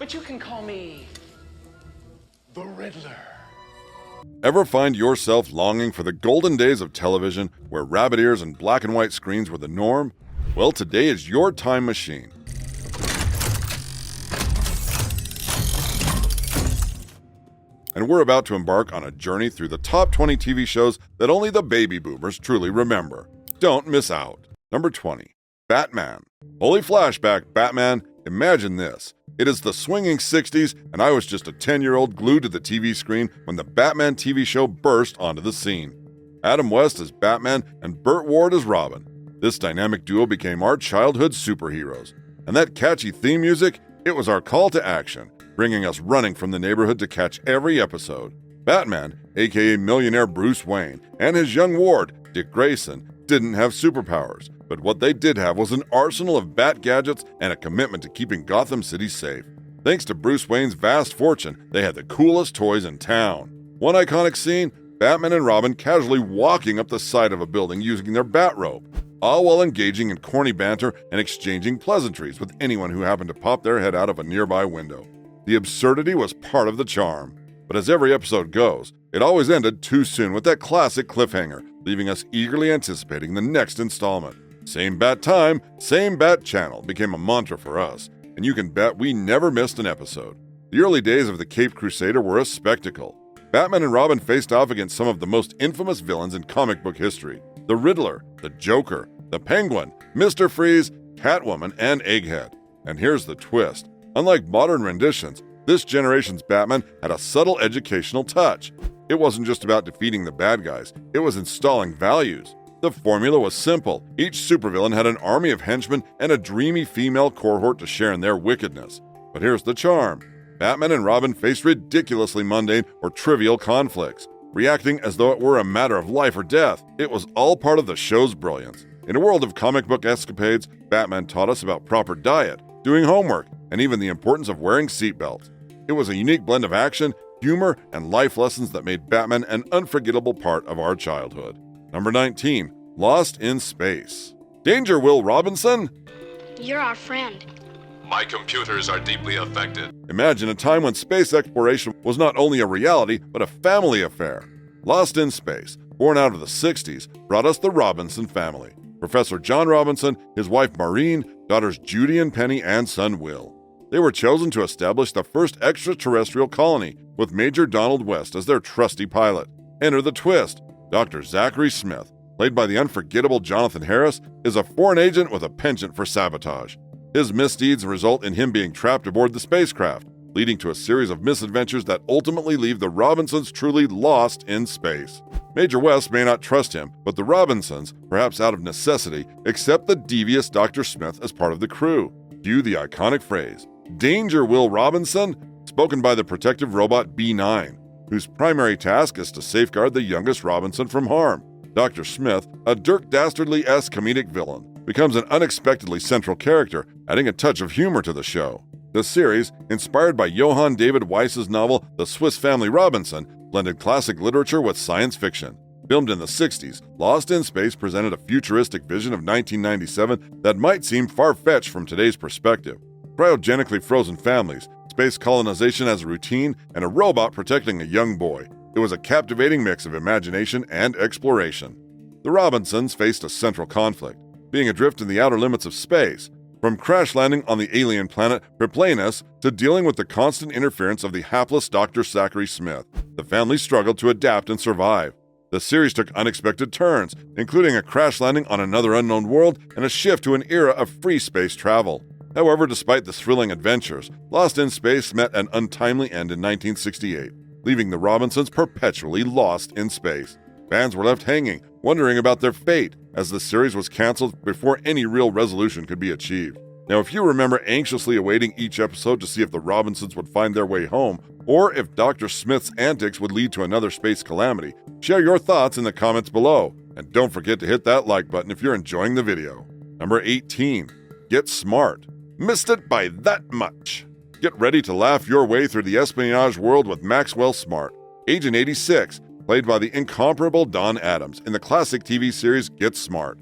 but you can call me the Riddler. Ever find yourself longing for the golden days of television where rabbit ears and black and white screens were the norm? Well, today is your time machine. And we're about to embark on a journey through the top 20 TV shows that only the baby boomers truly remember. Don't miss out. Number 20, Batman. Holy flashback, Batman. Imagine this. It is the swinging 60s, and I was just a 10-year-old glued to the TV screen when the Batman TV show burst onto the scene. Adam West as Batman and Burt Ward as Robin. This dynamic duo became our childhood superheroes. And that catchy theme music, it was our call to action, bringing us running from the neighborhood to catch every episode. Batman, aka millionaire Bruce Wayne, and his young ward, Dick Grayson, didn't have superpowers, but what they did have was an arsenal of bat gadgets and a commitment to keeping Gotham City safe. Thanks to Bruce Wayne's vast fortune, they had the coolest toys in town. One iconic scene, Batman and Robin casually walking up the side of a building using their bat rope, all while engaging in corny banter and exchanging pleasantries with anyone who happened to pop their head out of a nearby window. The absurdity was part of the charm. But as every episode goes, it always ended too soon with that classic cliffhanger, leaving us eagerly anticipating the next installment. Same bat time, same bat channel became a mantra for us, and you can bet we never missed an episode. The early days of the Caped Crusader were a spectacle. Batman and Robin faced off against some of the most infamous villains in comic book history: the Riddler, the Joker, the Penguin, Mr. Freeze, Catwoman, and Egghead. And here's the twist. Unlike modern renditions, this generation's Batman had a subtle educational touch. It wasn't just about defeating the bad guys, it was installing values. The formula was simple. Each supervillain had an army of henchmen and a dreamy female cohort to share in their wickedness. But here's the charm. Batman and Robin faced ridiculously mundane or trivial conflicts, reacting as though it were a matter of life or death. It was all part of the show's brilliance. In a world of comic book escapades, Batman taught us about proper diet, doing homework, and even the importance of wearing seatbelts. It was a unique blend of action, humor, and life lessons that made Batman an unforgettable part of our childhood. Number 19, Lost in Space. Danger, Will Robinson! You're our friend. My computers are deeply affected. Imagine a time when space exploration was not only a reality, but a family affair. Lost in Space, born out of the 60s, brought us the Robinson family. Professor John Robinson, his wife Maureen, daughters Judy and Penny, and son Will. They were chosen to establish the first extraterrestrial colony, with Major Donald West as their trusty pilot. Enter the twist. Dr. Zachary Smith, played by the unforgettable Jonathan Harris, is a foreign agent with a penchant for sabotage. His misdeeds result in him being trapped aboard the spacecraft, leading to a series of misadventures that ultimately leave the Robinsons truly lost in space. Major West may not trust him, but the Robinsons, perhaps out of necessity, accept the devious Dr. Smith as part of the crew. Cue the iconic phrase, "Danger, Will Robinson," spoken by the protective robot B9, whose primary task is to safeguard the youngest Robinson from harm. Dr. Smith, a Dirk Dastardly-esque comedic villain, becomes an unexpectedly central character, adding a touch of humor to the show. The series, inspired by Johann David Weiss's novel The Swiss Family Robinson, blended classic literature with science fiction. Filmed in the 60s, Lost in Space presented a futuristic vision of 1997 that might seem far-fetched from today's perspective. Cryogenically frozen families, space colonization as a routine, and a robot protecting a young boy. It was a captivating mix of imagination and exploration. The Robinsons faced a central conflict, being adrift in the outer limits of space. From crash landing on the alien planet Perplanus to dealing with the constant interference of the hapless Dr. Zachary Smith, the family struggled to adapt and survive. The series took unexpected turns, including a crash landing on another unknown world and a shift to an era of free space travel. However, despite the thrilling adventures, Lost in Space met an untimely end in 1968, leaving the Robinsons perpetually lost in space. Fans were left hanging, wondering about their fate, as the series was canceled before any real resolution could be achieved. Now, if you remember anxiously awaiting each episode to see if the Robinsons would find their way home, or if Dr. Smith's antics would lead to another space calamity, share your thoughts in the comments below. And don't forget to hit that like button if you're enjoying the video. Number 18, Get Smart. Missed it by that much. Get ready to laugh your way through the espionage world with Maxwell Smart, Agent 86, played by the incomparable Don Adams in the classic TV series Get Smart.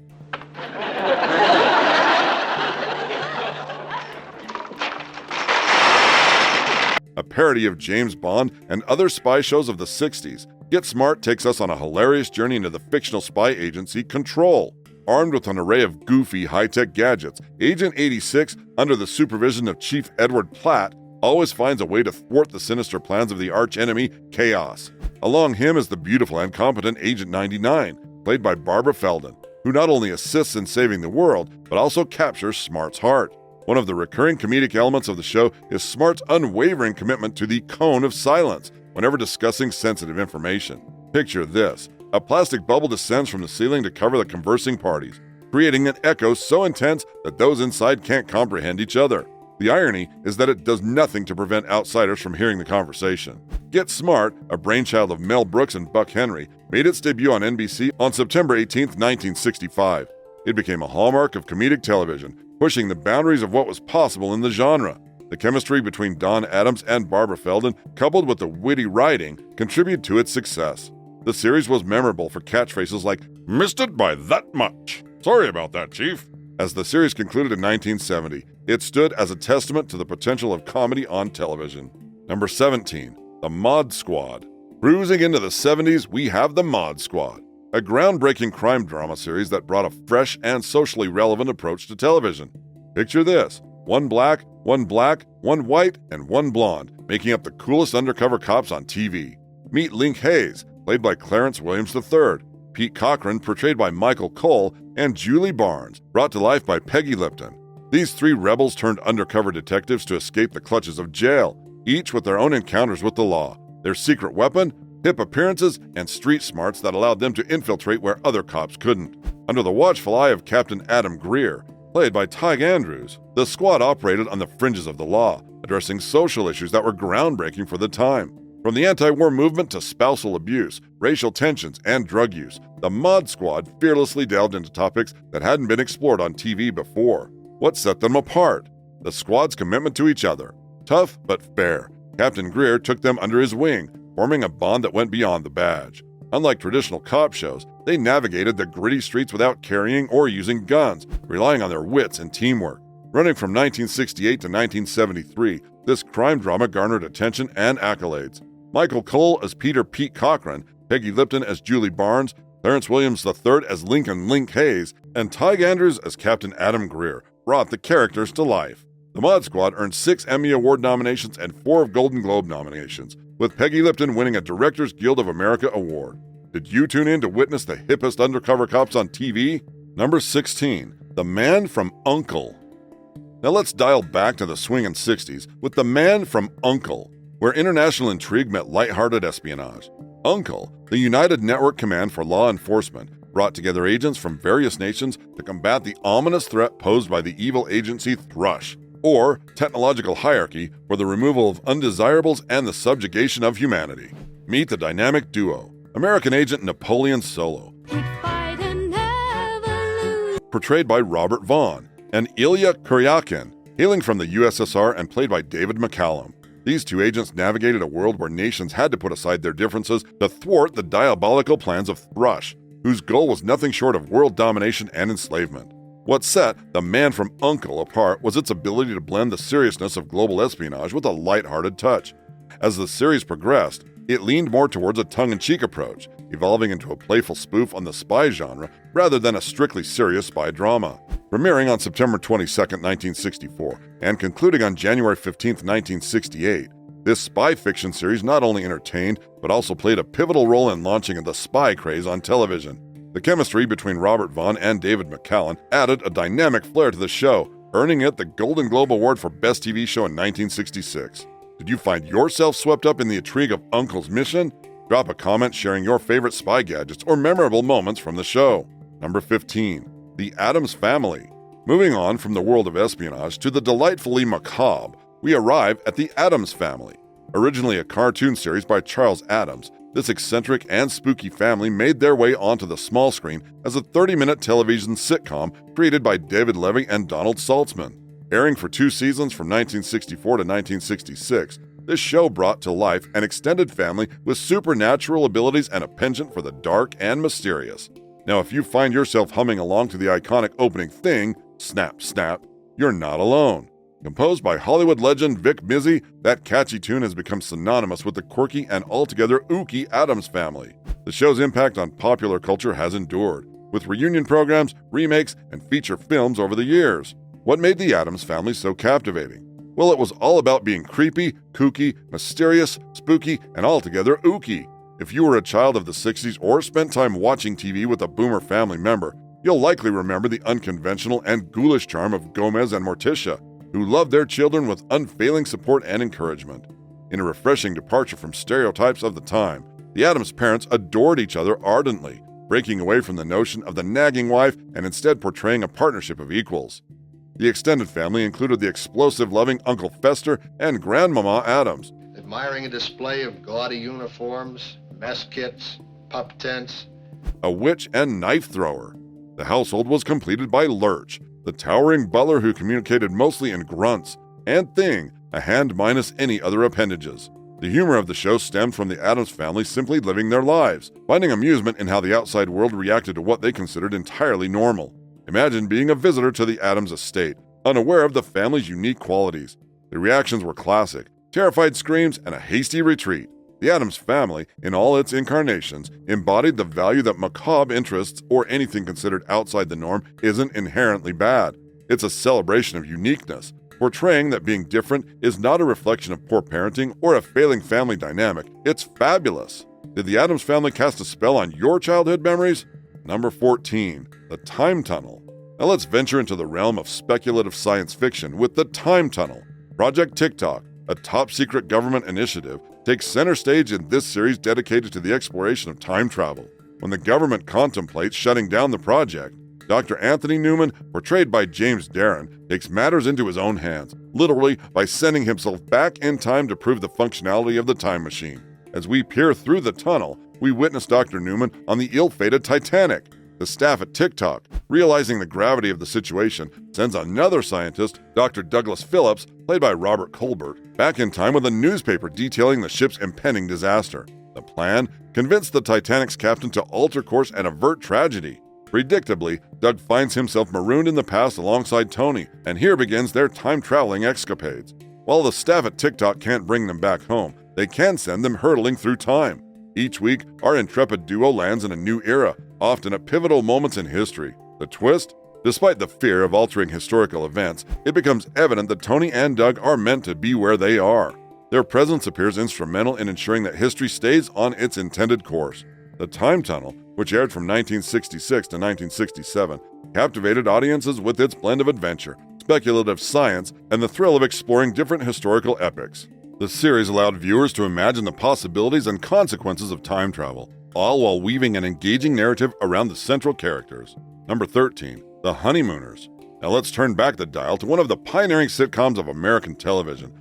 a parody of James Bond and other spy shows of the 60s, Get Smart takes us on a hilarious journey into the fictional spy agency Control. Armed with an array of goofy, high-tech gadgets, Agent 86, under the supervision of Chief Edward Platt, always finds a way to thwart the sinister plans of the arch-enemy, Chaos. Along him is the beautiful and competent Agent 99, played by Barbara Feldon, who not only assists in saving the world, but also captures Smart's heart. One of the recurring comedic elements of the show is Smart's unwavering commitment to the cone of silence whenever discussing sensitive information. Picture this. A plastic bubble descends from the ceiling to cover the conversing parties, creating an echo so intense that those inside can't comprehend each other. The irony is that it does nothing to prevent outsiders from hearing the conversation. Get Smart, a brainchild of Mel Brooks and Buck Henry, made its debut on NBC on September 18, 1965. It became a hallmark of comedic television, pushing the boundaries of what was possible in the genre. The chemistry between Don Addams and Barbara Feldon, coupled with the witty writing, contributed to its success. The series was memorable for catchphrases like, "Missed it by that much. Sorry about that, Chief." As the series concluded in 1970, it stood as a testament to the potential of comedy on television. Number 17, The Mod Squad. Cruising into the 70s, we have The Mod Squad, a groundbreaking crime drama series that brought a fresh and socially relevant approach to television. Picture this: one black, one white, and one blonde, making up the coolest undercover cops on TV. Meet Link Hayes, played by Clarence Williams III, Pete Cochran, portrayed by Michael Cole, and Julie Barnes, brought to life by Peggy Lipton. These three rebels turned undercover detectives to escape the clutches of jail, each with their own encounters with the law, their secret weapon, hip appearances, and street smarts that allowed them to infiltrate where other cops couldn't. Under the watchful eye of Captain Adam Greer, played by Tig Andrews, the squad operated on the fringes of the law, addressing social issues that were groundbreaking for the time. From the anti-war movement to spousal abuse, racial tensions, and drug use, the Mod Squad fearlessly delved into topics that hadn't been explored on TV before. What set them apart? The squad's commitment to each other. Tough but fair, Captain Greer took them under his wing, forming a bond that went beyond the badge. Unlike traditional cop shows, they navigated the gritty streets without carrying or using guns, relying on their wits and teamwork. Running from 1968 to 1973, this crime drama garnered attention and accolades. Michael Cole as Peter Pete Cochran, Peggy Lipton as Julie Barnes, Clarence Williams III as Lincoln Link Hayes, and Tig Andrews as Captain Adam Greer brought the characters to life. The Mod Squad earned 6 Emmy Award nominations and 4 Golden Globe nominations, with Peggy Lipton winning a Directors Guild of America award. Did you tune in to witness the hippest undercover cops on TV? Number 16, The Man from U.N.C.L.E. Now let's dial back to the swingin' 60s with The Man from U.N.C.L.E, where international intrigue met lighthearted espionage. U.N.C.L.E, the United Network Command for Law Enforcement, brought together agents from various nations to combat the ominous threat posed by the evil agency Thrush, or technological hierarchy for the removal of undesirables and the subjugation of humanity. Meet the dynamic duo, American agent Napoleon Solo, portrayed by Robert Vaughn, and Ilya Kuryakin, hailing from the USSR and played by David McCallum. These two agents navigated a world where nations had to put aside their differences to thwart the diabolical plans of Thrush, whose goal was nothing short of world domination and enslavement. What set The Man from U.N.C.L.E apart was its ability to blend the seriousness of global espionage with a lighthearted touch. As the series progressed, it leaned more towards a tongue-in-cheek approach, evolving into a playful spoof on the spy genre rather than a strictly serious spy drama. Premiering on September 22, 1964, and concluding on January 15, 1968, this spy fiction series not only entertained, but also played a pivotal role in launching the spy craze on television. The chemistry between Robert Vaughn and David McCallum added a dynamic flair to the show, earning it the Golden Globe Award for Best TV Show in 1966. Did you find yourself swept up in the intrigue of U.N.C.L.'s mission? Drop a comment sharing your favorite spy gadgets or memorable moments from the show. Number 15, The Addams Family. Moving on from the world of espionage to the delightfully macabre, we arrive at The Addams Family. Originally a cartoon series by Charles Addams, this eccentric and spooky family made their way onto the small screen as a 30-minute television sitcom created by David Levy and Donald Saltzman. Airing for 2 seasons from 1964 to 1966, this show brought to life an extended family with supernatural abilities and a penchant for the dark and mysterious. Now, if you find yourself humming along to the iconic opening thing, Snap, Snap, you're not alone. Composed by Hollywood legend Vic Mizzy, that catchy tune has become synonymous with the quirky and altogether ooky Addams Family. The show's impact on popular culture has endured, with reunion programs, remakes, and feature films over the years. What made the Addams Family so captivating? Well, it was all about being creepy, kooky, mysterious, spooky, and altogether ooky. If you were a child of the 60s or spent time watching TV with a boomer family member, you'll likely remember the unconventional and ghoulish charm of Gomez and Morticia, who loved their children with unfailing support and encouragement. In a refreshing departure from stereotypes of the time, the Addams parents adored each other ardently, breaking away from the notion of the nagging wife and instead portraying a partnership of equals. The extended family included the explosive, loving Uncle Fester and Grandmama Addams. Admiring a display of gaudy uniforms, mess kits, pup tents, A witch and knife thrower. The household was completed by Lurch, the towering butler who communicated mostly in grunts, and Thing, a hand minus any other appendages. The humor of the show stemmed from the Addams family simply living their lives, finding amusement in how the outside world reacted to what they considered entirely normal. Imagine being a visitor to the Addams estate, unaware of the family's unique qualities. The reactions were classic: terrified screams and a hasty retreat. The Addams Family, in all its incarnations, embodied the value that macabre interests or anything considered outside the norm isn't inherently bad. It's a celebration of uniqueness, portraying that being different is not a reflection of poor parenting or a failing family dynamic. It's fabulous. Did the Addams Family cast a spell on your childhood memories? Number 14, The Time Tunnel. Now let's venture into the realm of speculative science fiction with The Time Tunnel. Project TikTok, a top-secret government initiative, takes center stage in this series dedicated to the exploration of time travel. When the government contemplates shutting down the project, Dr. Anthony Newman, portrayed by James Darren, takes matters into his own hands, literally by sending himself back in time to prove the functionality of the time machine. As we peer through the tunnel, we witness Dr. Newman on the ill-fated Titanic. The staff at TikTok, realizing the gravity of the situation, sends another scientist, Dr. Douglas Phillips, played by Robert Colbert, back in time with a newspaper detailing the ship's impending disaster. The plan? Convince the Titanic's captain to alter course and avert tragedy. Predictably, Doug finds himself marooned in the past alongside Tony, and here begins their time-traveling escapades. While the staff at TikTok can't bring them back home, they can send them hurtling through time. Each week, our intrepid duo lands in a new era, often at pivotal moments in history. The twist? Despite the fear of altering historical events, it becomes evident that Tony and Doug are meant to be where they are. Their presence appears instrumental in ensuring that history stays on its intended course. The Time Tunnel, which aired from 1966 to 1967, captivated audiences with its blend of adventure, speculative science, and the thrill of exploring different historical epochs. The series allowed viewers to imagine the possibilities and consequences of time travel, all while weaving an engaging narrative around the central characters. Number 13, The Honeymooners. Now let's turn back the dial to one of the pioneering sitcoms of American television.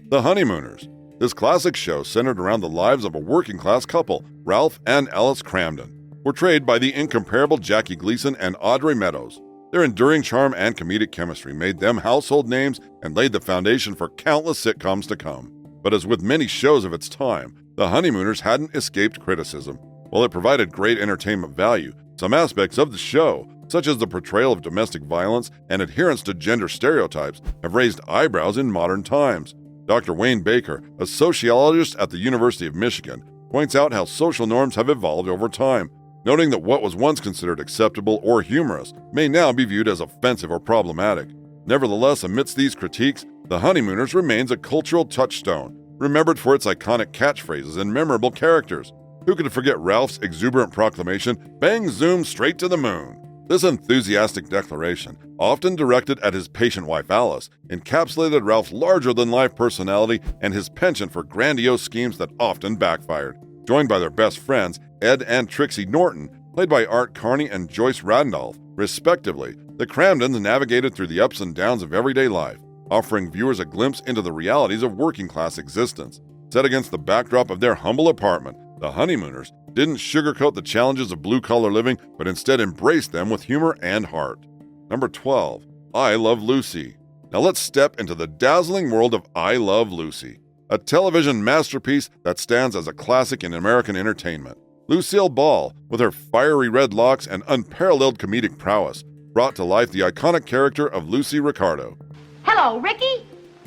The Honeymooners. This classic show centered around the lives of a working-class couple, Ralph and Alice Cramden, portrayed by the incomparable Jackie Gleason and Audrey Meadows. Their enduring charm and comedic chemistry made them household names and laid the foundation for countless sitcoms to come. But as with many shows of its time, The Honeymooners hadn't escaped criticism. While it provided great entertainment value, some aspects of the show, such as the portrayal of domestic violence and adherence to gender stereotypes, have raised eyebrows in modern times. Dr. Wayne Baker, a sociologist at the University of Michigan, points out how social norms have evolved over time, noting that what was once considered acceptable or humorous may now be viewed as offensive or problematic. Nevertheless, amidst these critiques, The Honeymooners remains a cultural touchstone, remembered for its iconic catchphrases and memorable characters. Who could forget Ralph's exuberant proclamation, "Bang zoom straight to the moon"? This enthusiastic declaration, often directed at his patient wife Alice, encapsulated Ralph's larger-than-life personality and his penchant for grandiose schemes that often backfired. Joined by their best friends, Ed and Trixie Norton, played by Art Carney and Joyce Randolph, respectively, the Cramdens navigated through the ups and downs of everyday life, offering viewers a glimpse into the realities of working-class existence. Set against the backdrop of their humble apartment, The Honeymooners didn't sugarcoat the challenges of blue-collar living, but instead embraced them with humor and heart. Number 12, I Love Lucy. Now let's step into the dazzling world of I Love Lucy, a television masterpiece that stands as a classic in American entertainment. Lucille Ball, with her fiery red locks and unparalleled comedic prowess, brought to life the iconic character of Lucy Ricardo. Hello, Ricky.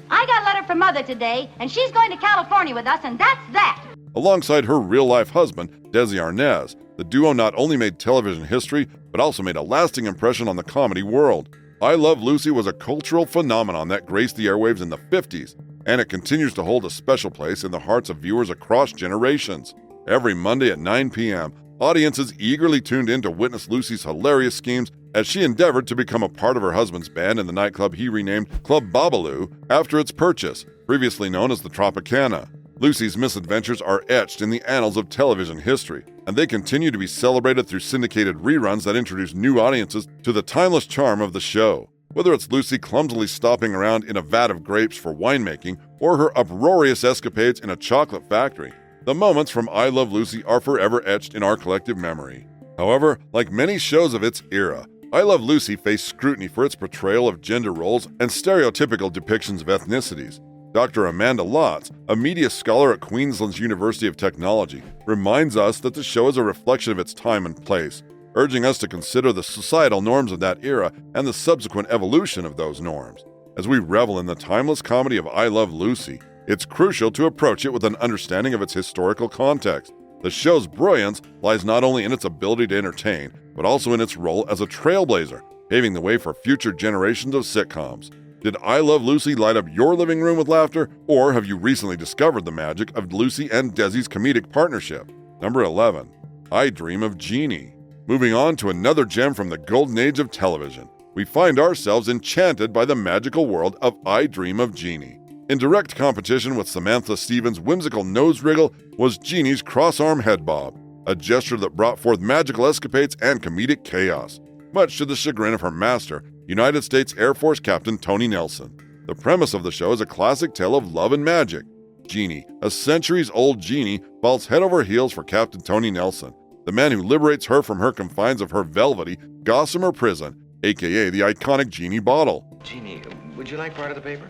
I got a letter from Mother today, and she's going to California with us, and that's that. Alongside her real-life husband, Desi Arnaz, the duo not only made television history, but also made a lasting impression on the comedy world. I Love Lucy was a cultural phenomenon that graced the airwaves in the 50s, and it continues to hold a special place in the hearts of viewers across generations. Every Monday at 9 p.m., audiences eagerly tuned in to witness Lucy's hilarious schemes as she endeavored to become a part of her husband's band in the nightclub he renamed Club Babalu after its purchase, previously known as the Tropicana. Lucy's misadventures are etched in the annals of television history, and they continue to be celebrated through syndicated reruns that introduce new audiences to the timeless charm of the show. Whether it's Lucy clumsily stopping around in a vat of grapes for winemaking or her uproarious escapades in a chocolate factory, the moments from I Love Lucy are forever etched in our collective memory. However, like many shows of its era, I Love Lucy faced scrutiny for its portrayal of gender roles and stereotypical depictions of ethnicities. Dr. Amanda Lotz, a media scholar at Queensland's University of Technology, reminds us that the show is a reflection of its time and place, urging us to consider the societal norms of that era and the subsequent evolution of those norms. As we revel in the timeless comedy of I Love Lucy, it's crucial to approach it with an understanding of its historical context. The show's brilliance lies not only in its ability to entertain, but also in its role as a trailblazer, paving the way for future generations of sitcoms. Did I Love Lucy light up your living room with laughter, or have you recently discovered the magic of Lucy and Desi's comedic partnership? Number 11. I Dream of Jeannie. Moving on to another gem from the golden age of television, we find ourselves enchanted by the magical world of I Dream of Jeannie. In direct competition with Samantha Stevens' whimsical nose wriggle was Jeannie's cross-arm head bob, a gesture that brought forth magical escapades and comedic chaos, much to the chagrin of her master, United States Air Force Captain Tony Nelson. The premise of the show is a classic tale of love and magic. Jeannie, a centuries-old genie, falls head over heels for Captain Tony Nelson, the man who liberates her from her confines of her velvety, gossamer prison, aka the iconic Jeannie bottle. Jeannie, would you like part of the paper?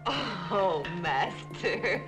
Oh, master.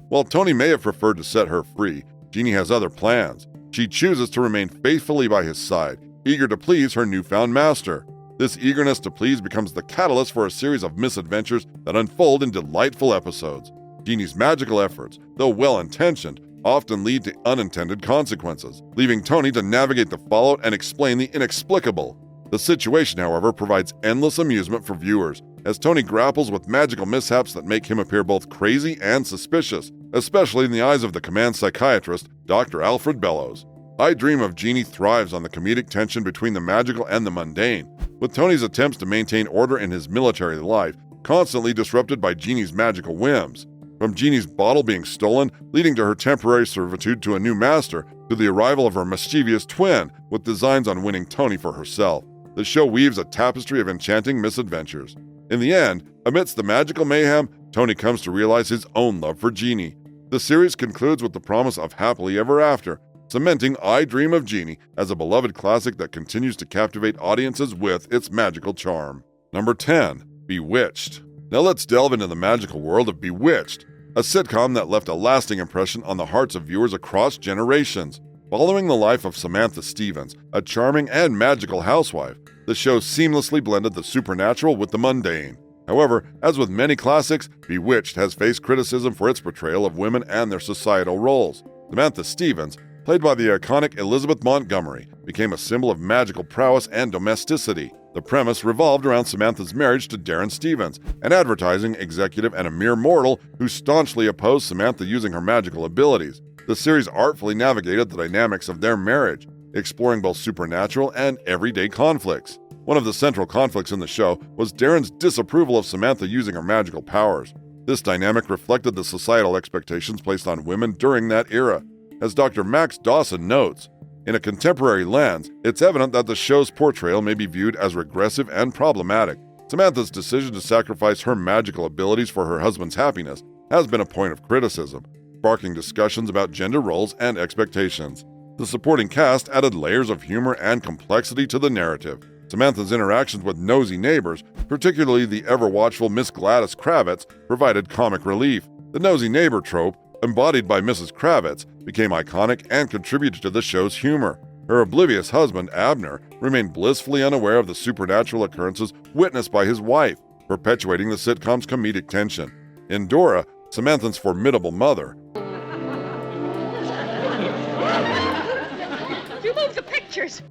While Tony may have preferred to set her free, Jeannie has other plans. She chooses to remain faithfully by his side, eager to please her newfound master. This eagerness to please becomes the catalyst for a series of misadventures that unfold in delightful episodes. Jeannie's magical efforts, though well-intentioned, often lead to unintended consequences, leaving Tony to navigate the fallout and explain the inexplicable. The situation, however, provides endless amusement for viewers, as Tony grapples with magical mishaps that make him appear both crazy and suspicious, especially in the eyes of the command psychiatrist, Dr. Alfred Bellows. I Dream of Jeannie thrives on the comedic tension between the magical and the mundane, with Tony's attempts to maintain order in his military life constantly disrupted by Jeannie's magical whims. From Jeannie's bottle being stolen, leading to her temporary servitude to a new master, to the arrival of her mischievous twin, with designs on winning Tony for herself. The show weaves a tapestry of enchanting misadventures. In the end, amidst the magical mayhem, Tony comes to realize his own love for Jeannie. The series concludes with the promise of happily ever after, cementing I Dream of Jeannie as a beloved classic that continues to captivate audiences with its magical charm. Number 10. Bewitched. Now let's delve into the magical world of Bewitched, a sitcom that left a lasting impression on the hearts of viewers across generations. Following the life of Samantha Stevens, a charming and magical housewife, the show seamlessly blended the supernatural with the mundane. However, as with many classics, Bewitched has faced criticism for its portrayal of women and their societal roles. Samantha Stevens, played by the iconic Elizabeth Montgomery, became a symbol of magical prowess and domesticity. The premise revolved around Samantha's marriage to Darren Stevens, an advertising executive and a mere mortal who staunchly opposed Samantha using her magical abilities. The series artfully navigated the dynamics of their marriage, exploring both supernatural and everyday conflicts. One of the central conflicts in the show was Darren's disapproval of Samantha using her magical powers. This dynamic reflected the societal expectations placed on women during that era. As Dr. Max Dawson notes, in a contemporary lens, it's evident that the show's portrayal may be viewed as regressive and problematic. Samantha's decision to sacrifice her magical abilities for her husband's happiness has been a point of criticism, sparking discussions about gender roles and expectations. The supporting cast added layers of humor and complexity to the narrative. Samantha's interactions with nosy neighbors, particularly the ever-watchful Miss Gladys Kravitz, provided comic relief. The nosy neighbor trope, embodied by Mrs. Kravitz, became iconic and contributed to the show's humor. Her oblivious husband, Abner, remained blissfully unaware of the supernatural occurrences witnessed by his wife, perpetuating the sitcom's comedic tension. In Dora, Samantha's formidable mother,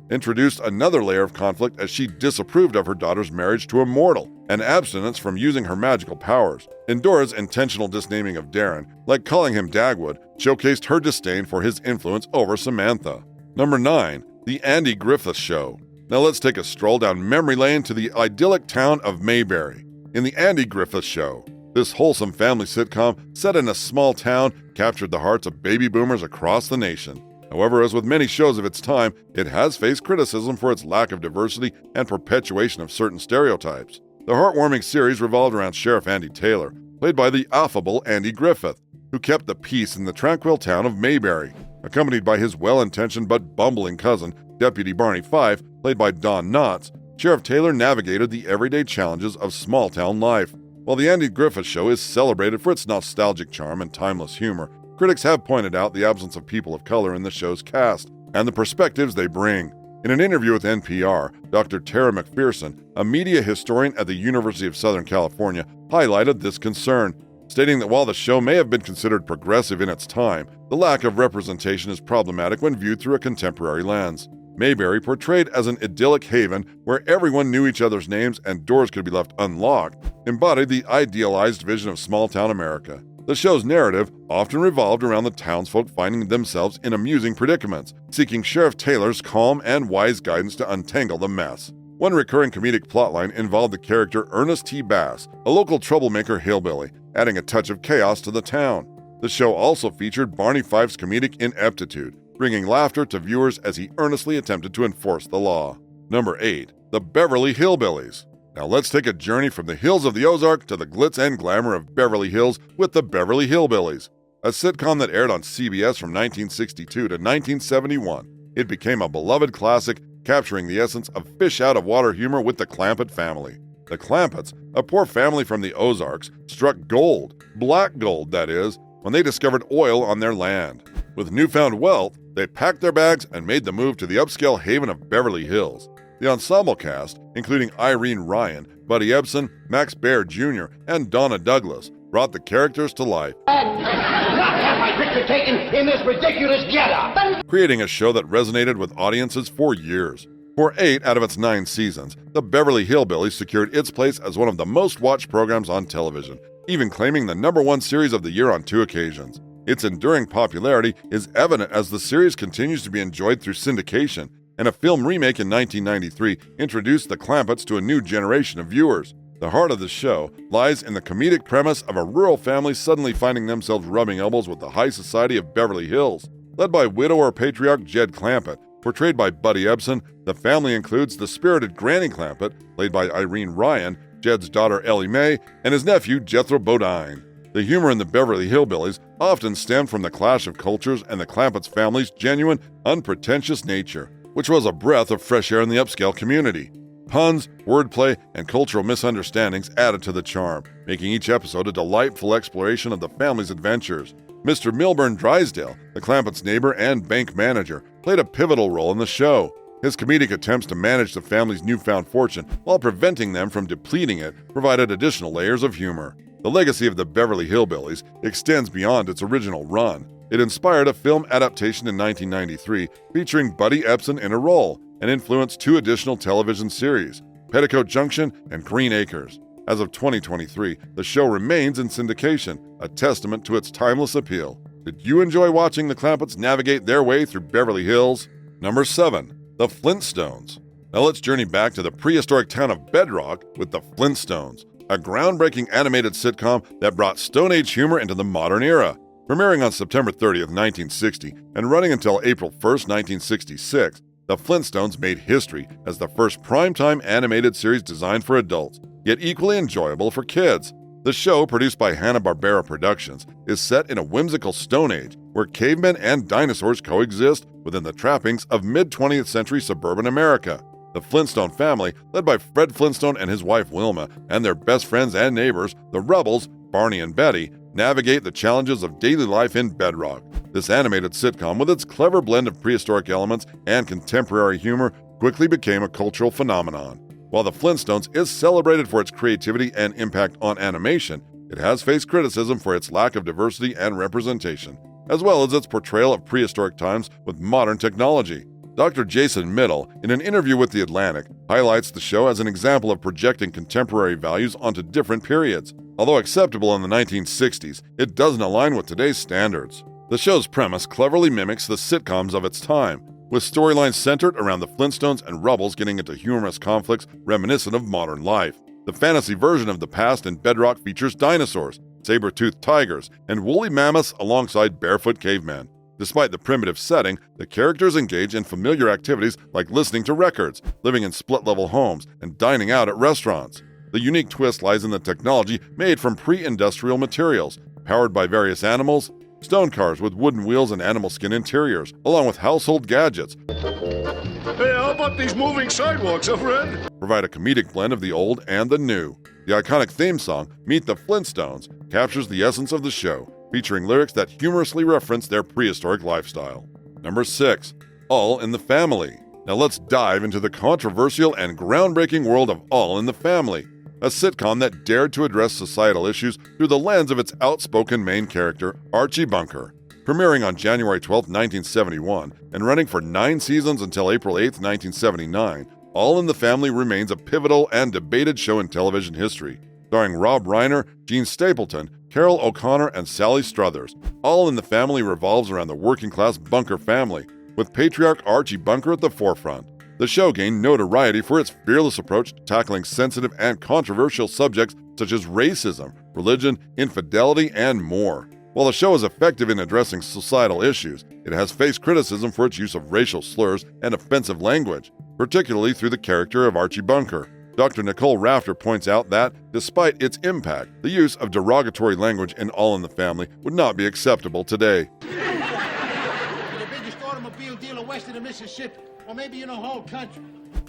introduced another layer of conflict as she disapproved of her daughter's marriage to a mortal and abstinence from using her magical powers. In Dora's intentional disnaming of Darren, like calling him Dagwood, showcased her disdain for his influence over Samantha. Number 9. The Andy Griffith Show. Now let's take a stroll down memory lane to the idyllic town of Mayberry. In The Andy Griffith Show, this wholesome family sitcom set in a small town captured the hearts of baby boomers across the nation. However, as with many shows of its time, it has faced criticism for its lack of diversity and perpetuation of certain stereotypes. The heartwarming series revolved around Sheriff Andy Taylor, played by the affable Andy Griffith, who kept the peace in the tranquil town of Mayberry. Accompanied by his well-intentioned but bumbling cousin, Deputy Barney Fife, played by Don Knotts, Sheriff Taylor navigated the everyday challenges of small-town life. While The Andy Griffith Show is celebrated for its nostalgic charm and timeless humor, critics have pointed out the absence of people of color in the show's cast and the perspectives they bring. In an interview with NPR, Dr. Tara McPherson, a media historian at the University of Southern California, highlighted this concern, stating that while the show may have been considered progressive in its time, the lack of representation is problematic when viewed through a contemporary lens. Mayberry, portrayed as an idyllic haven where everyone knew each other's names and doors could be left unlocked, embodied the idealized vision of small-town America. The show's narrative often revolved around the townsfolk finding themselves in amusing predicaments, seeking Sheriff Taylor's calm and wise guidance to untangle the mess. One recurring comedic plotline involved the character Ernest T. Bass, a local troublemaker hillbilly, adding a touch of chaos to the town. The show also featured Barney Fife's comedic ineptitude, bringing laughter to viewers as he earnestly attempted to enforce the law. Number 8. The Beverly Hillbillies. Now let's take a journey from the hills of the Ozark to the glitz and glamour of Beverly Hills with the Beverly Hillbillies, a sitcom that aired on CBS from 1962 to 1971. It became a beloved classic, capturing the essence of fish-out-of-water humor with the Clampett family. The Clampetts, a poor family from the Ozarks, struck gold, black gold that is, when they discovered oil on their land. With newfound wealth, they packed their bags and made the move to the upscale haven of Beverly Hills. The ensemble cast, including Irene Ryan, Buddy Ebsen, Max Baer Jr., and Donna Douglas, brought the characters to life, Not have my picture taken in this ridiculous getup! creating a show that resonated with audiences for years. For 8 out of its 9 seasons, the Beverly Hillbillies secured its place as one of the most watched programs on television, even claiming the #1 series of the year on 2 occasions. Its enduring popularity is evident as the series continues to be enjoyed through syndication, and a film remake in 1993 introduced the Clampetts to a new generation of viewers. The heart of the show lies in the comedic premise of a rural family suddenly finding themselves rubbing elbows with the high society of Beverly Hills. Led by widower patriarch Jed Clampett, portrayed by Buddy Ebsen, the family includes the spirited Granny Clampett, played by Irene Ryan, Jed's daughter Ellie Mae, and his nephew Jethro Bodine. The humor in the Beverly Hillbillies often stemmed from the clash of cultures and the Clampett's family's genuine, unpretentious nature, which was a breath of fresh air in the upscale community. Puns, wordplay, and cultural misunderstandings added to the charm, making each episode a delightful exploration of the family's adventures. Mr. Milburn Drysdale, the Clampett's neighbor and bank manager, played a pivotal role in the show. His comedic attempts to manage the family's newfound fortune while preventing them from depleting it provided additional layers of humor. The legacy of the Beverly Hillbillies extends beyond its original run. It inspired a film adaptation in 1993 featuring Buddy Ebsen in a role and influenced 2 additional television series, Petticoat Junction and Green Acres. As of 2023, the show remains in syndication, a testament to its timeless appeal. Did you enjoy watching the Clampetts navigate their way through Beverly Hills? Number 7. The Flintstones. Now let's journey back to the prehistoric town of Bedrock with the Flintstones, a groundbreaking animated sitcom that brought Stone Age humor into the modern era. Premiering on September 30th, 1960, and running until April 1st, 1966, The Flintstones made history as the first primetime animated series designed for adults, yet equally enjoyable for kids. The show, produced by Hanna-Barbera Productions, is set in a whimsical Stone Age where cavemen and dinosaurs coexist within the trappings of mid-20th century suburban America. The Flintstone family, led by Fred Flintstone and his wife Wilma, and their best friends and neighbors, the Rubbles, Barney and Betty, navigate the challenges of daily life in bedrock. This animated sitcom, with its clever blend of prehistoric elements and contemporary humor, quickly became a cultural phenomenon. While the Flintstones is celebrated for its creativity and impact on animation, it has faced criticism for its lack of diversity and representation, as well as its portrayal of prehistoric times with modern technology. Dr. Jason Middle, in an interview with The Atlantic, highlights the show as an example of projecting contemporary values onto different periods. Although acceptable in the 1960s, it doesn't align with today's standards. The show's premise cleverly mimics the sitcoms of its time, with storylines centered around the Flintstones and Rubbles getting into humorous conflicts reminiscent of modern life. The fantasy version of the past in bedrock features dinosaurs, saber-toothed tigers, and woolly mammoths alongside barefoot cavemen. Despite the primitive setting, the characters engage in familiar activities like listening to records, living in split-level homes, and dining out at restaurants. The unique twist lies in the technology made from pre-industrial materials, powered by various animals, stone cars with wooden wheels and animal skin interiors, along with household gadgets. Hey, how about these moving sidewalks, Fred? Provide a comedic blend of the old and the new. The iconic theme song, Meet the Flintstones, captures the essence of the show, featuring lyrics that humorously reference their prehistoric lifestyle. Number 6. All in the Family. Now let's dive into the controversial and groundbreaking world of All in the Family, a sitcom that dared to address societal issues through the lens of its outspoken main character, Archie Bunker. Premiering on January 12, 1971, and running for 9 seasons until April 8, 1979, All in the Family remains a pivotal and debated show in television history. Starring Rob Reiner, Gene Stapleton, Carol O'Connor, and Sally Struthers, All in the Family revolves around the working-class Bunker family, with patriarch Archie Bunker at the forefront. The show gained notoriety for its fearless approach to tackling sensitive and controversial subjects such as racism, religion, infidelity, and more. While the show is effective in addressing societal issues, it has faced criticism for its use of racial slurs and offensive language, particularly through the character of Archie Bunker. Dr. Nicole Rafter points out that, despite its impact, the use of derogatory language in All in the Family would not be acceptable today. The biggest automobile dealer west of the Mississippi, or maybe in the whole country.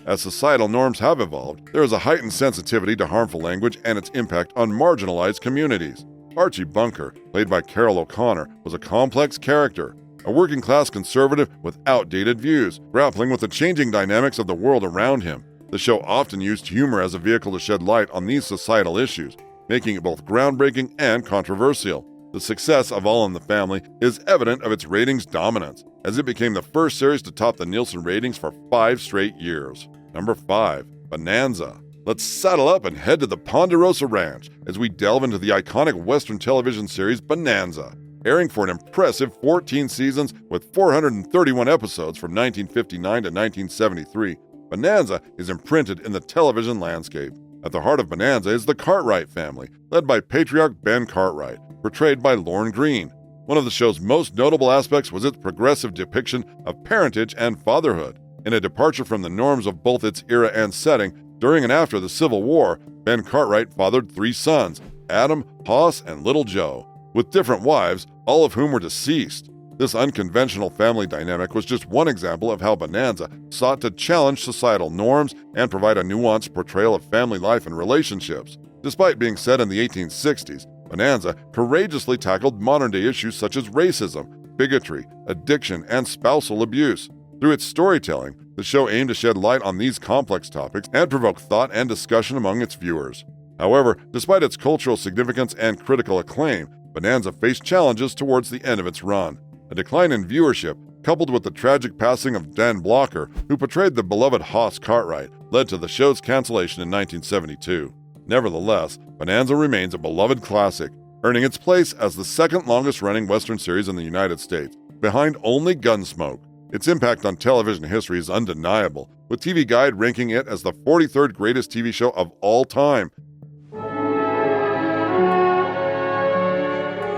As societal norms have evolved, there is a heightened sensitivity to harmful language and its impact on marginalized communities. Archie Bunker, played by Carol O'Connor, was a complex character, a working-class conservative with outdated views, grappling with the changing dynamics of the world around him. The show often used humor as a vehicle to shed light on these societal issues, making it both groundbreaking and controversial. The success of All in the Family is evident of its ratings dominance, as it became the first series to top the Nielsen ratings for 5 straight years. Number 5. Bonanza. Let's saddle up and head to the Ponderosa Ranch as we delve into the iconic Western television series Bonanza. Airing for an impressive 14 seasons with 431 episodes from 1959 to 1973, Bonanza is imprinted in the television landscape. At the heart of Bonanza is the Cartwright family, led by patriarch Ben Cartwright, portrayed by Lorne Greene. One of the show's most notable aspects was its progressive depiction of parentage and fatherhood. In a departure from the norms of both its era and setting, during and after the Civil War, Ben Cartwright fathered 3 sons, Adam, Hoss, and Little Joe, with different wives, all of whom were deceased. This unconventional family dynamic was just one example of how Bonanza sought to challenge societal norms and provide a nuanced portrayal of family life and relationships. Despite being set in the 1860s, Bonanza courageously tackled modern-day issues such as racism, bigotry, addiction, and spousal abuse. Through its storytelling, the show aimed to shed light on these complex topics and provoke thought and discussion among its viewers. However, despite its cultural significance and critical acclaim, Bonanza faced challenges towards the end of its run. A decline in viewership, coupled with the tragic passing of Dan Blocker, who portrayed the beloved Hoss Cartwright, led to the show's cancellation in 1972. Nevertheless, Bonanza remains a beloved classic, earning its place as the second longest-running Western series in the United States, behind only Gunsmoke. Its impact on television history is undeniable, with TV Guide ranking it as the 43rd greatest TV show of all time.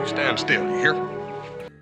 Stand still, you hear?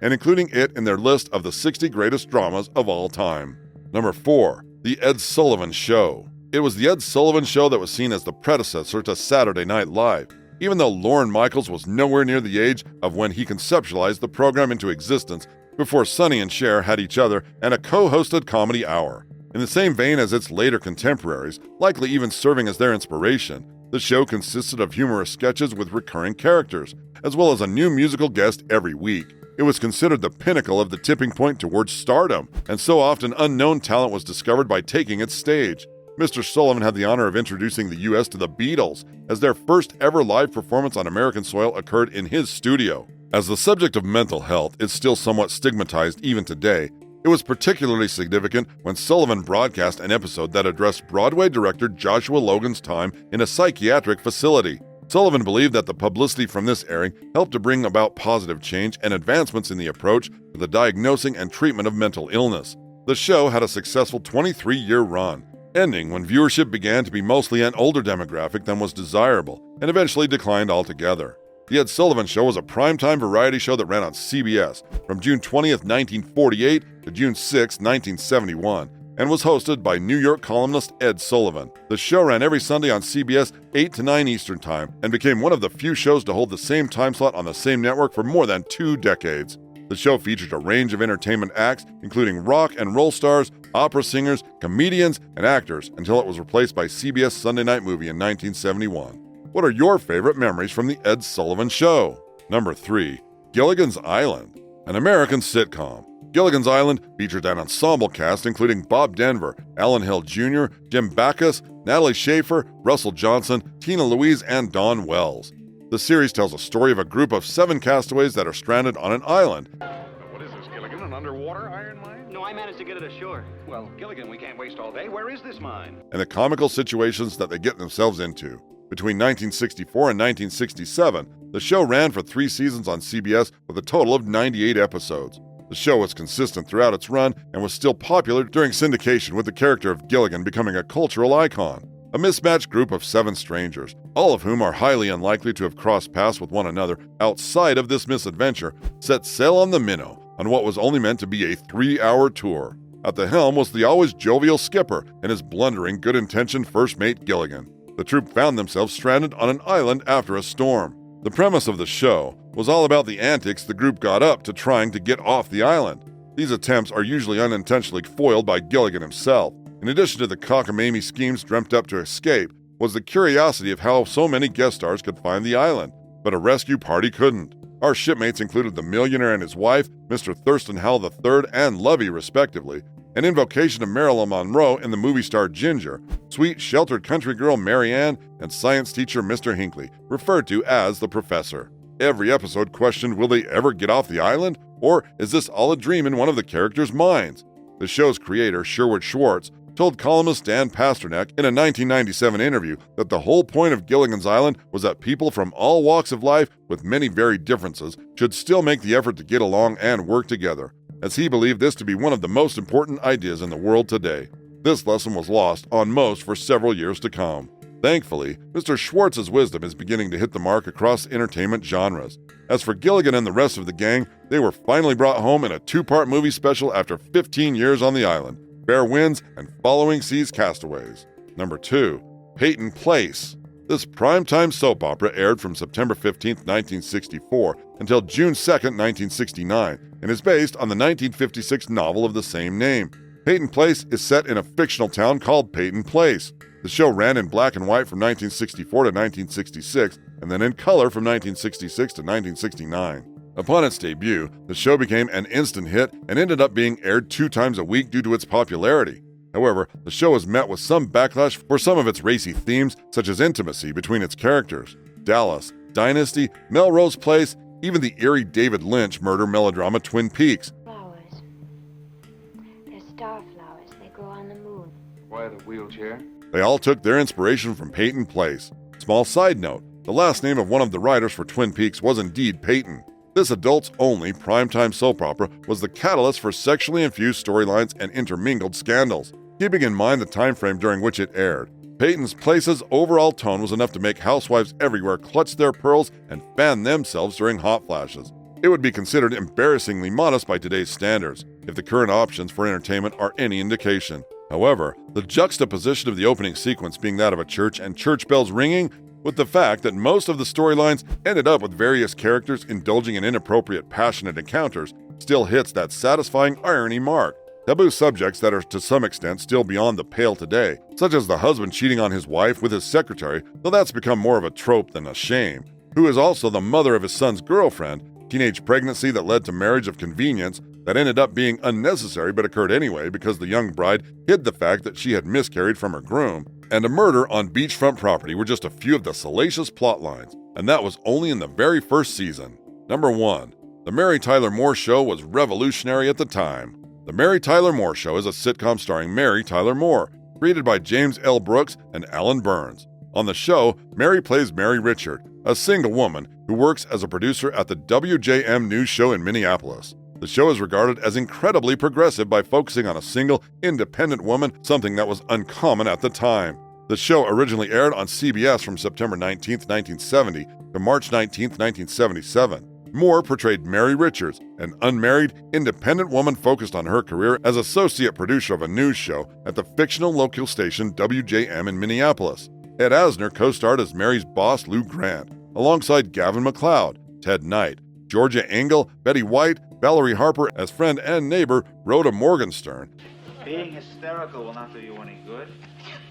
And including it in their list of the 60 greatest dramas of all time. Number 4. The Ed Sullivan Show. It was the Ed Sullivan Show that was seen as the predecessor to Saturday Night Live, even though Lorne Michaels was nowhere near the age of when he conceptualized the program into existence before Sonny and Cher had each other and a co-hosted comedy hour. In the same vein as its later contemporaries, likely even serving as their inspiration, The show consisted of humorous sketches with recurring characters, as well as a new musical guest every week. It was considered the pinnacle of the tipping point towards stardom, and so often unknown talent was discovered by taking its stage. Mr. Sullivan had the honor of introducing the U.S. to the Beatles, as their first ever live performance on American soil occurred in his studio. As the subject of mental health is still somewhat stigmatized even today, it was particularly significant when Sullivan broadcast an episode that addressed Broadway director Joshua Logan's time in a psychiatric facility. Sullivan believed that the publicity from this airing helped to bring about positive change and advancements in the approach to the diagnosing and treatment of mental illness. The show had a successful 23-year run, ending when viewership began to be mostly an older demographic than was desirable, and eventually declined altogether. The Ed Sullivan Show was a primetime variety show that ran on CBS from June 20th, 1948 to June 6, 1971, and was hosted by New York columnist Ed Sullivan. The show ran every Sunday on CBS 8 to 9 Eastern Time and became one of the few shows to hold the same time slot on the same network for more than 2 decades. The show featured a range of entertainment acts, including rock and roll stars, opera singers, comedians, and actors, until it was replaced by CBS Sunday Night Movie in 1971. What are your favorite memories from the Ed Sullivan Show? Number 3. Gilligan's Island, an American sitcom. Gilligan's Island featured an ensemble cast including Bob Denver, Alan Hill Jr., Jim Backus, Natalie Schaefer, Russell Johnson, Tina Louise, and Don Wells. The series tells a story of a group of 7 castaways that are stranded on an island. What is this, Gilligan? An underwater iron mine? No, I managed to get it ashore. Well, Gilligan, we can't waste all day. Where is this mine? And the comical situations that they get themselves into. Between 1964 and 1967, the show ran for 3 seasons on CBS with a total of 98 episodes. The show was consistent throughout its run and was still popular during syndication, with the character of Gilligan becoming a cultural icon. A mismatched group of 7 strangers, all of whom are highly unlikely to have crossed paths with one another outside of this misadventure, set sail on the Minnow on what was only meant to be a 3-hour tour. At the helm was the always jovial skipper and his blundering, good-intentioned first mate Gilligan. The troupe found themselves stranded on an island after a storm. The premise of the show was all about the antics the group got up to trying to get off the island. These attempts are usually unintentionally foiled by Gilligan himself. In addition to the cockamamie schemes dreamt up to escape, was the curiosity of how so many guest stars could find the island, but a rescue party couldn't. Our shipmates included the millionaire and his wife, Mr. Thurston Howell III and Lovey, respectively, an invocation of Marilyn Monroe in the movie star Ginger, sweet, sheltered country girl Mary Ann, and science teacher Mr. Hinckley, referred to as the Professor. Every episode questioned, will they ever get off the island? Or is this all a dream in one of the characters' minds? The show's creator, Sherwood Schwartz, told columnist Dan Pasternak in a 1997 interview that the whole point of Gilligan's Island was that people from all walks of life, with many varied differences, should still make the effort to get along and work together, as he believed this to be one of the most important ideas in the world today. This lesson was lost on most for several years to come. Thankfully, Mr. Schwartz's wisdom is beginning to hit the mark across entertainment genres. As for Gilligan and the rest of the gang, they were finally brought home in a 2-part movie special after 15 years on the island: Fair Winds and Following Seas Castaways. Number 2. Peyton Place. This primetime soap opera aired from September 15, 1964 until June 2, 1969, and is based on the 1956 novel of the same name. Peyton Place is set in a fictional town called Peyton Place. The show ran in black and white from 1964 to 1966, and then in color from 1966 to 1969. Upon its debut, the show became an instant hit and ended up being aired 2 times a week due to its popularity. However, the show was met with some backlash for some of its racy themes, such as intimacy between its characters, Dallas, Dynasty, Melrose Place, even the eerie David Lynch murder melodrama Twin Peaks. Flowers. They're starflowers. They grow on the moon. Why the wheelchair? They all took their inspiration from Peyton Place. Small side note, the last name of one of the writers for Twin Peaks was indeed Peyton. This adults-only primetime soap opera was the catalyst for sexually infused storylines and intermingled scandals. Keeping in mind the time frame during which it aired, Peyton Place's overall tone was enough to make housewives everywhere clutch their pearls and fan themselves during hot flashes. It would be considered embarrassingly modest by today's standards, if the current options for entertainment are any indication. However, the juxtaposition of the opening sequence being that of a church and church bells ringing, with the fact that most of the storylines ended up with various characters indulging in inappropriate, passionate encounters, still hits that satisfying irony mark. Taboo subjects that are to some extent still beyond the pale today, such as the husband cheating on his wife with his secretary, though that's become more of a trope than a shame, who is also the mother of his son's girlfriend, teenage pregnancy that led to marriage of convenience that ended up being unnecessary but occurred anyway because the young bride hid the fact that she had miscarried from her groom, and a murder on beachfront property were just a few of the salacious plot lines, and that was only in the very first season. Number 1. The Mary Tyler Moore Show was revolutionary at the time. The Mary Tyler Moore Show is a sitcom starring Mary Tyler Moore, created by James L. Brooks and Alan Burns. On the show, Mary plays Mary Richard, a single woman who works as a producer at the WJM News Show in Minneapolis. The show is regarded as incredibly progressive by focusing on a single, independent woman, something that was uncommon at the time. The show originally aired on CBS from September 19, 1970 to March 19, 1977. Moore portrayed Mary Richards, an unmarried, independent woman focused on her career as associate producer of a news show at the fictional local station WJM in Minneapolis. Ed Asner co-starred as Mary's boss, Lou Grant, alongside Gavin MacLeod, Ted Knight, Georgia Engel, Betty White, Valerie Harper as friend and neighbor Rhoda Morgenstern. Being hysterical will not do you any good.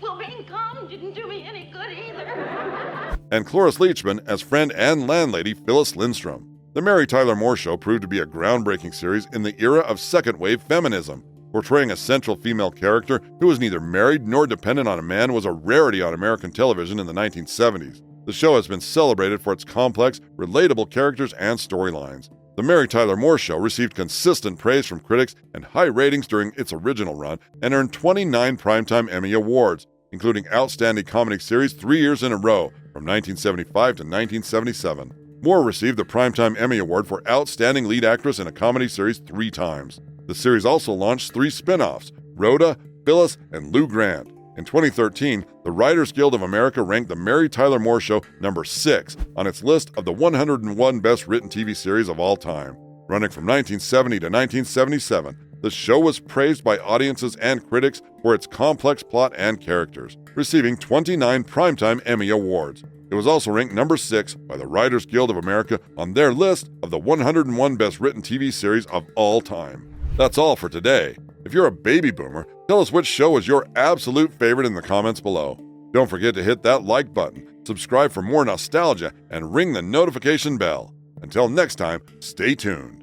Well, being calm didn't do me any good either. And Cloris Leachman as friend and landlady Phyllis Lindstrom. The Mary Tyler Moore Show proved to be a groundbreaking series in the era of second-wave feminism. Portraying a central female character who was neither married nor dependent on a man was a rarity on American television in the 1970s. The show has been celebrated for its complex, relatable characters and storylines. The Mary Tyler Moore Show received consistent praise from critics and high ratings during its original run and earned 29 Primetime Emmy Awards, including Outstanding Comedy Series 3 years in a row, from 1975 to 1977. Moore received the Primetime Emmy Award for Outstanding Lead Actress in a Comedy Series 3 times. The series also launched 3 spin-offs, Rhoda, Phyllis, and Lou Grant. In 2013, the Writers Guild of America ranked The Mary Tyler Moore Show number 6 on its list of the 101 best written TV series of all time. Running from 1970 to 1977, the show was praised by audiences and critics for its complex plot and characters, receiving 29 Primetime Emmy Awards. It was also ranked number 6 by the Writers Guild of America on their list of the 101 best written TV series of all time. That's all for today. If you're a baby boomer, tell us which show was your absolute favorite in the comments below. Don't forget to hit that like button, subscribe for more nostalgia, and ring the notification bell. Until next time, stay tuned.